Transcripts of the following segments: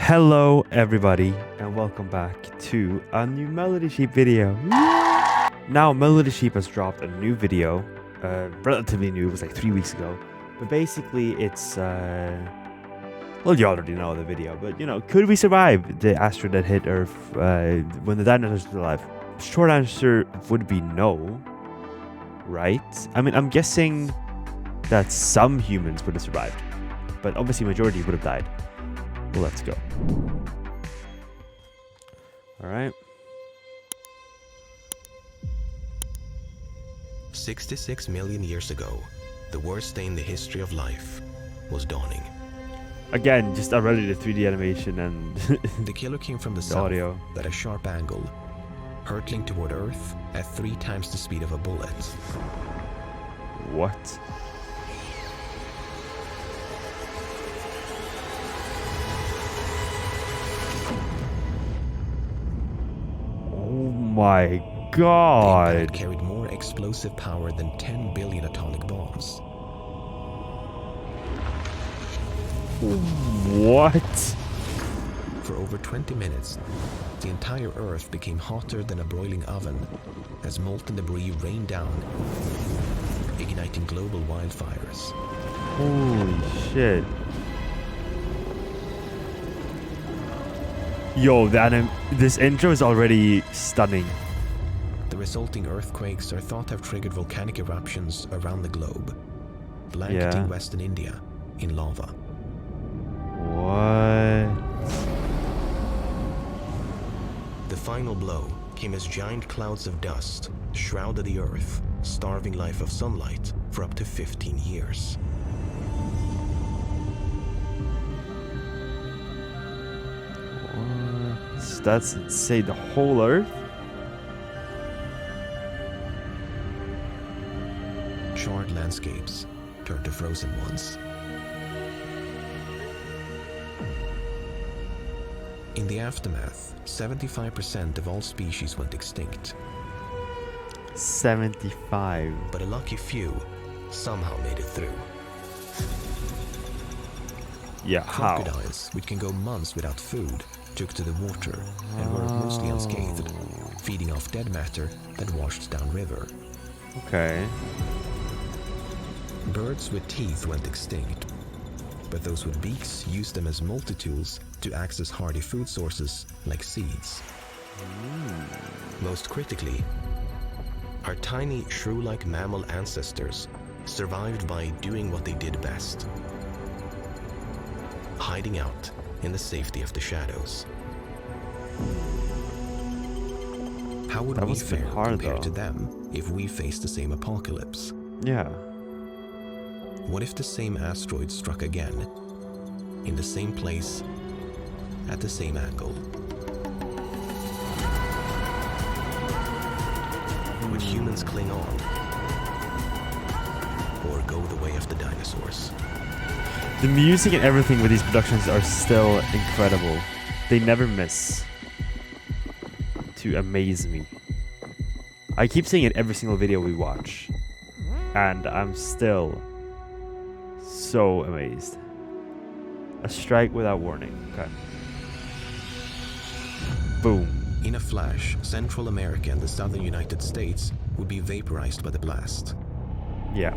Hello everybody and welcome back to a new Melody Sheep video. Now Melody Sheep has dropped a new video, relatively new, it was like 3 weeks ago. But basically it's, well, you already know the video, but you know, could we survive the asteroid that hit Earth when the dinosaurs were alive? Short answer would be no, right? I mean, I'm guessing that some humans would have survived, but obviously majority would have died. Well, let's go. All right. 66 million years ago, the worst day in the history of life was dawning. Again, just already the 3D animation and the killer came from the the south audio. at a sharp angle, hurtling toward Earth at 3 times the speed of a bullet. What? Oh my The god. impact carried more explosive power than 10 billion atomic bombs. What? For over 20 minutes, the entire Earth became hotter than a broiling oven as molten debris rained down, igniting global wildfires. Holy shit. Yo, this intro is already stunning. The resulting earthquakes are thought to have triggered volcanic eruptions around the globe, blanketing Yeah. Western India in lava. What? The final blow came as giant clouds of dust shrouded the Earth, starving life of sunlight for up to 15 years. What? That's say the whole Earth? Charred landscapes turned to frozen ones. In the aftermath, 75% of all species went extinct, 75. but a lucky few somehow made it through. Yeah, how? Crocodiles, which can go months without food, took to the water and were mostly unscathed, feeding off dead matter that washed downriver. Okay. Birds with teeth went extinct, but those with beaks used them as multi-tools to access hardy food sources like seeds. Most critically, our tiny shrew-like mammal ancestors survived by doing what they did best: hiding out in the safety of the shadows. How would That we must have been fare hard, compared to though. them if we faced the same apocalypse? Yeah. What if the same asteroid struck again, in the same place, at the same angle? Would humans cling on, or go the way of the dinosaurs? The music and everything with these productions are still incredible. They never miss to amaze me. I keep saying it every single video we watch, and I'm still so amazed. A strike without warning. Okay. Boom. In a flash, Central America and the southern United States would be vaporized by the blast. Yeah.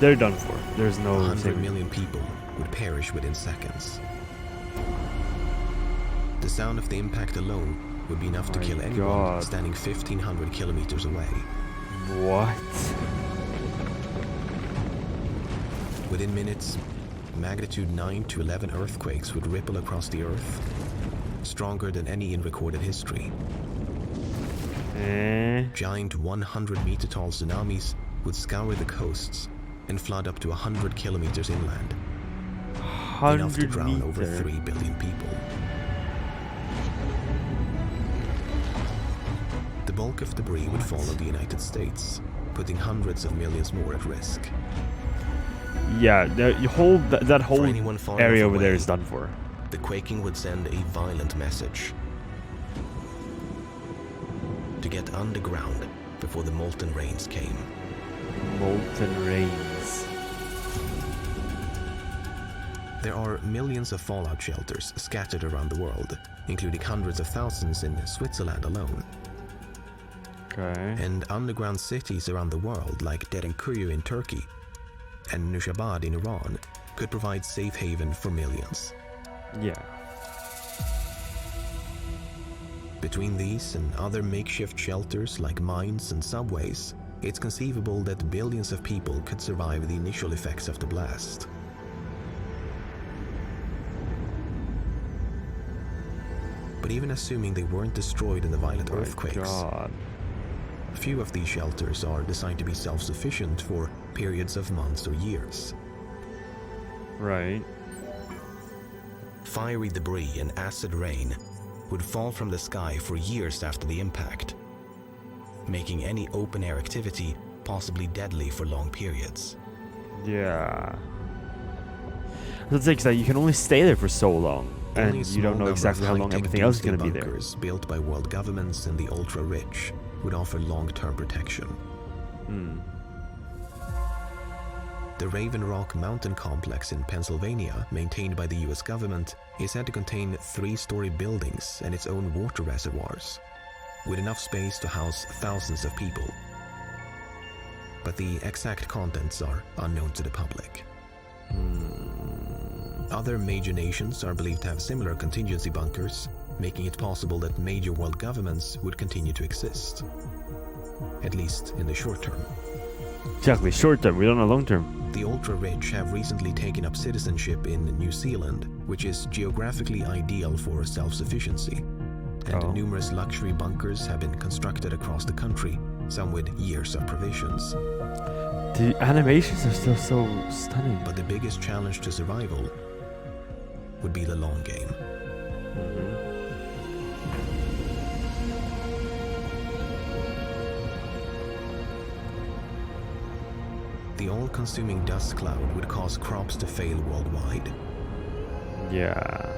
They're done for. There's no 100 saving. million people would perish within seconds. The sound of the impact alone would be enough to My kill anyone God. standing 1,500 kilometers away. What? Within minutes, magnitude 9 to 11 earthquakes would ripple across the Earth, stronger than any in recorded history. Giant 100-meter-tall tsunamis would scour the coasts and flood up to 100 kilometers inland, enough to 100 drown over meter. 3 billion people. The bulk of debris would fall on the United States, putting hundreds of millions more at risk. Yeah, that whole For anyone far area enough over there away, is done for. the quaking would send a violent message: to get underground before the molten rains came. Molten rains. There are millions of fallout shelters scattered around the world, including hundreds of thousands in Switzerland alone. Okay. And underground cities around the world like Derinkuyu in Turkey and Nushabad in Iran could provide safe haven for millions. Yeah. Between these and other makeshift shelters like mines and subways, it's conceivable that billions of people could survive the initial effects of the blast. But even assuming they weren't destroyed in the violent earthquakes, God. few of these shelters are designed to be self-sufficient for periods of months or years. Right. Fiery debris and acid rain would fall from the sky for years after the impact, making any open-air activity possibly deadly for long periods. Yeah. The thing is that you can only stay there for so long, and you don't know exactly how long everything else is going to be there. Bunkers built by world governments and the ultra-rich would offer long-term protection. The Raven Rock Mountain Complex in Pennsylvania, maintained by the US government, is said to contain 3-story buildings and its own water reservoirs, with enough space to house thousands of people. But the exact contents are unknown to the public. Other major nations are believed to have similar contingency bunkers, making it possible that major world governments would continue to exist. At least in the short term. Exactly, short term, we don't know long term. The ultra-rich have recently taken up citizenship in New Zealand, which is geographically ideal for self-sufficiency. And numerous luxury bunkers have been constructed across the country, some with years of provisions. The animations are still so stunning. But the biggest challenge to survival would be the long game. The all-consuming dust cloud would cause crops to fail worldwide. Yeah.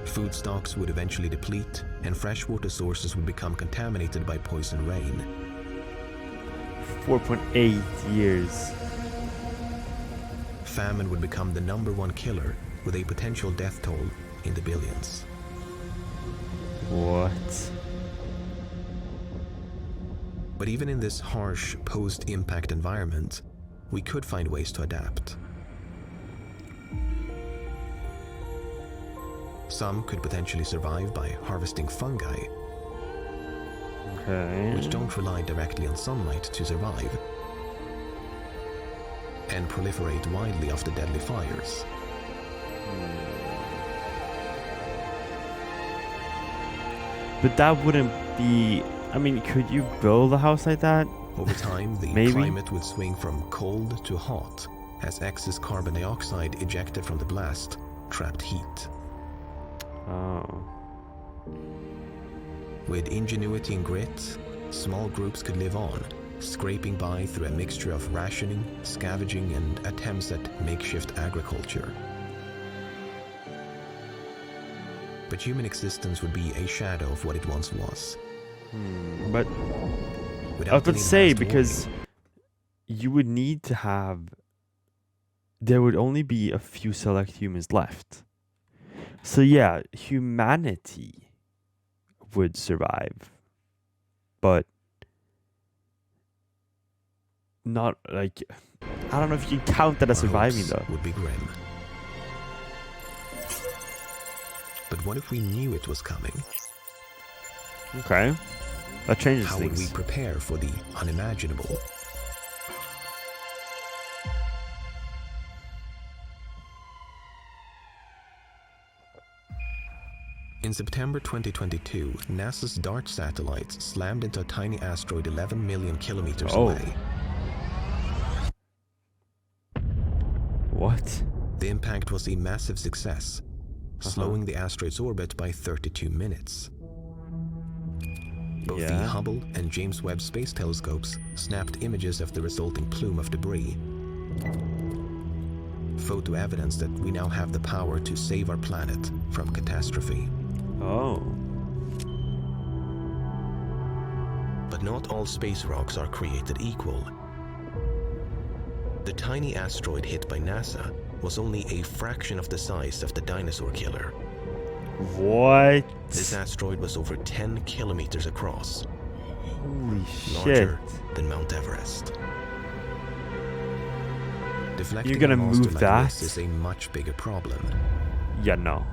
Food stocks would eventually deplete, and freshwater sources would become contaminated by poison rain. 4.8 years. Famine would become the #1 killer, with a potential death toll in the billions. What? But even in this harsh post-impact environment, we could find ways to adapt. Some could potentially survive by harvesting fungi, which don't rely directly on sunlight to survive, and proliferate widely after deadly fires. But that wouldn't be... I mean, could you build a house like that? Over time, the Maybe. climate would swing from cold to hot as excess carbon dioxide ejected from the blast trapped heat. Oh. With ingenuity and grit, small groups could live on, scraping by through a mixture of rationing, scavenging, and attempts at makeshift agriculture. But human existence would be a shadow of what it once was. But Without I was about to any say, advanced because warning, you would need to have... There would only be a few select humans left. So yeah, humanity would survive. But not like... I don't know if you can count that as our surviving hopes though. would be grim. But what if we knew it was coming? Okay. That changes How would we things. prepare for the unimaginable? In September 2022, NASA's DART satellites slammed into a tiny asteroid 11 million kilometers away. What? The impact was a massive success, slowing the asteroid's orbit by 32 minutes. Both the Hubble and James Webb Space Telescopes snapped images of the resulting plume of debris. Photo evidence that we now have the power to save our planet from catastrophe. Oh. But not all space rocks are created equal. The tiny asteroid hit by NASA was only a fraction of the size of the Dinosaur-killer. What? This asteroid was over 10 kilometers across, Holy shit. larger than Mount Everest. Deflecting You're gonna a monster move like that? this is a much bigger problem. Yeah, no.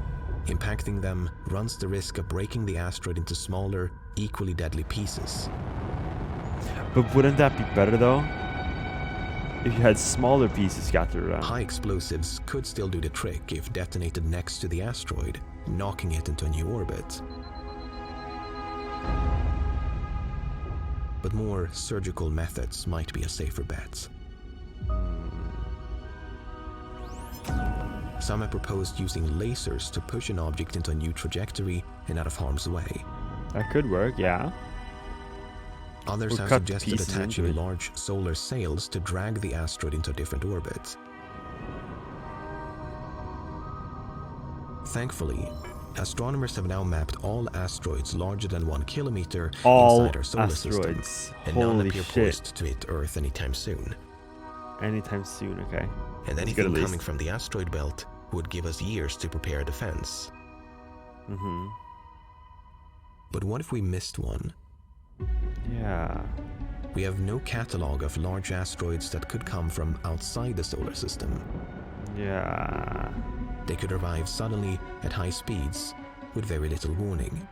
Impacting them runs the risk of breaking the asteroid into smaller, equally deadly pieces. But wouldn't that be better though? If you had smaller pieces scattered around. High explosives could still do the trick if detonated next to the asteroid, knocking it into a new orbit. But more surgical methods might be a safer bet. Some have proposed using lasers to push an object into a new trajectory and out of harm's way. That could work, yeah. Others Or have cut suggested pieces into attaching it. large solar sails to drag the asteroid into a different orbit. Thankfully, astronomers have now mapped all asteroids larger than 1 kilometer All inside our solar asteroids. system, and none Holy appear shit. poised to hit Earth anytime soon. Anytime soon, okay. And That's good at anything least. coming from the asteroid belt would give us years to prepare a defense. Mm-hmm. But what if we missed one? Yeah. We have no catalog of large asteroids that could come from outside the solar system. Yeah. They could arrive suddenly at high speeds with very little warning.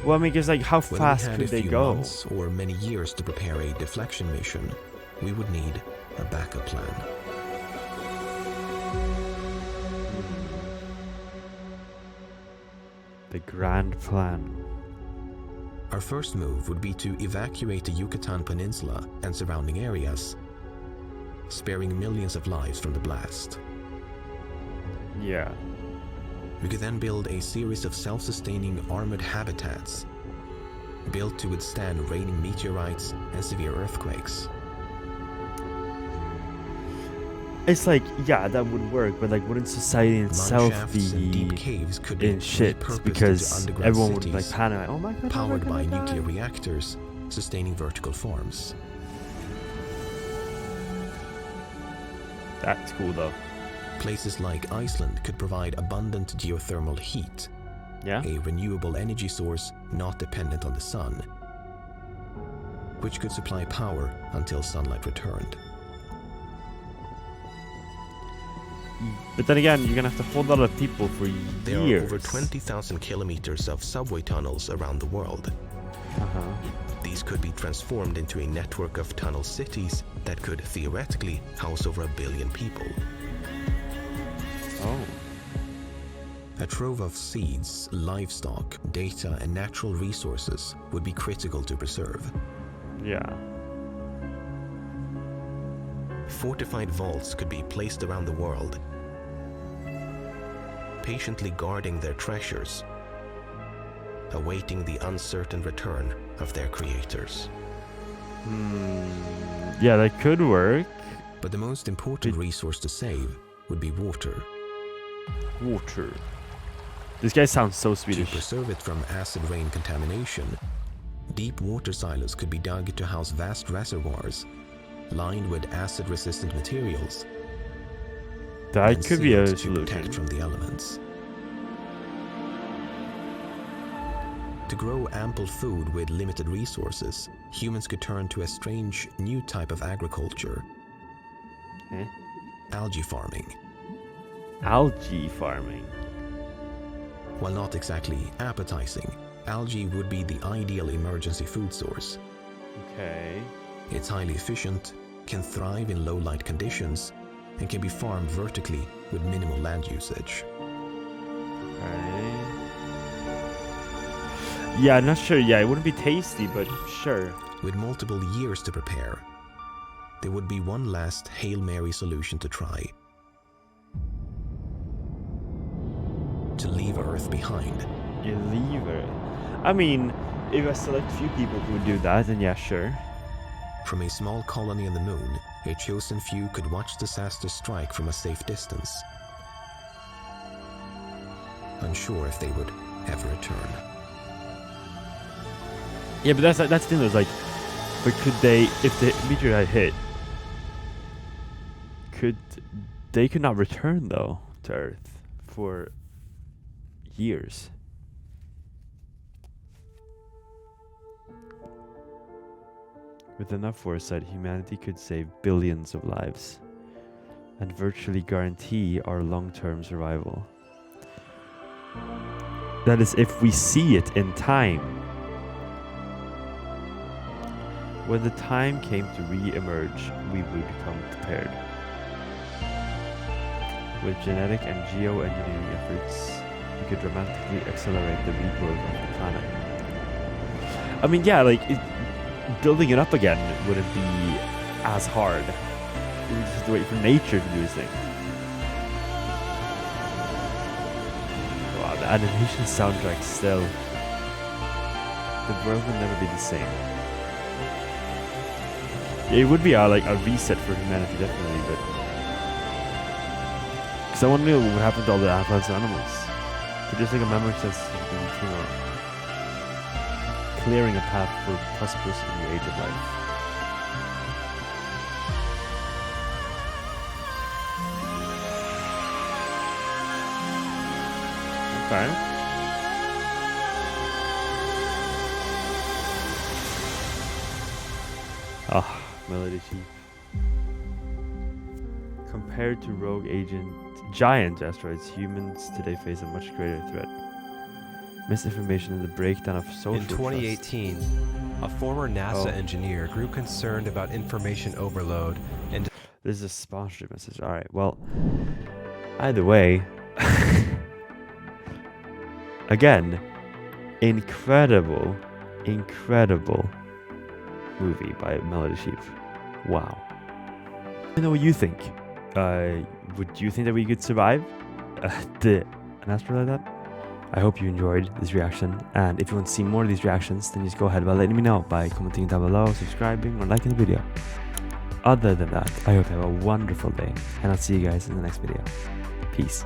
Well, I mean, because like, how Whether fast we had could a they few go? months or many years to prepare a deflection mission, we would need a backup plan. The grand plan. Our first move would be to evacuate the Yucatan Peninsula and surrounding areas, sparing millions of lives from the blast. Yeah. We could then build a series of self-sustaining armored habitats, built to withstand raining meteorites and severe earthquakes. It's like, yeah, that would work, but like, wouldn't society itself Mine-shafts and deep be caves could be in shit repurposed because into underground everyone would like cities, panic, like, oh my god, powered oh by my god. nuclear reactors, sustaining vertical farms. That's cool though. Places like Iceland could provide abundant geothermal heat, Yeah. a renewable energy source not dependent on the sun, which could supply power until sunlight returned. But then again, you're gonna have to hold out of people for There years. are over 20,000 kilometers of subway tunnels around the world. Uh-huh. These could be transformed into a network of tunnel cities that could theoretically house over 1 billion people. Oh. A trove of seeds, livestock, data, and natural resources would be critical to preserve. Yeah. Fortified vaults could be placed around the world, patiently guarding their treasures, awaiting the uncertain return of their creators. Yeah, that could work. But the most important resource to save would be water. Water. This guy sounds so To Swedish. preserve it from acid rain contamination, deep water silos could be dug to house vast reservoirs, lined with acid-resistant materials. That and could be a sealed to protect solution. from the elements. To grow ample food with limited resources, humans could turn to a strange new type of agriculture: Eh? algae farming. Algae farming. While not exactly appetizing, algae would be the ideal emergency food source. Okay. It's highly efficient, can thrive in low light conditions, and can be farmed vertically with minimal land usage. Okay. Yeah, not sure. Yeah, it wouldn't be tasty, but sure. With multiple years to prepare, there would be one last Hail Mary solution to try: to leave Earth behind. You leave it. I mean, if I select a few people who would do that, then yeah, sure. From a small colony on the moon, a chosen few could watch disaster strike from a safe distance, unsure if they would ever return. Yeah, but that's the thing. There's like, But could they, if the meteorite hit, could not return though to Earth for years? With enough foresight, humanity could save billions of lives and virtually guarantee our long-term survival. That is, if we see it in time. When the time came to re-emerge, we would become prepared. With genetic and geoengineering efforts, we could dramatically accelerate the regrowth of the planet. I mean, yeah, like, building it up again wouldn't be as hard. We just have to wait for nature to do its thing. Wow, the animation soundtrack still. The world will never be the same. Yeah, it would be like a reset for humanity, definitely, but because I want to know what happened to all the amphibians and animals. They're just like a memory sense, clearing a path for prosperous in the age of life. Okay. Ah, Melody Sheep. Compared to rogue giant asteroids, humans today face a much greater threat. Misinformation and the breakdown of social In 2018, a former NASA engineer grew concerned about information overload and... This is a sponsorship message. Alright, well, either way, again, incredible movie by Melody Sheep. Wow. I know what you think. Would you think that we could survive an asteroid like that? I hope you enjoyed this reaction, and if you want to see more of these reactions, then just go ahead by letting me know by commenting down below, subscribing, or liking the video. Other than that, I hope you have a wonderful day, and I'll see you guys in the next video. Peace.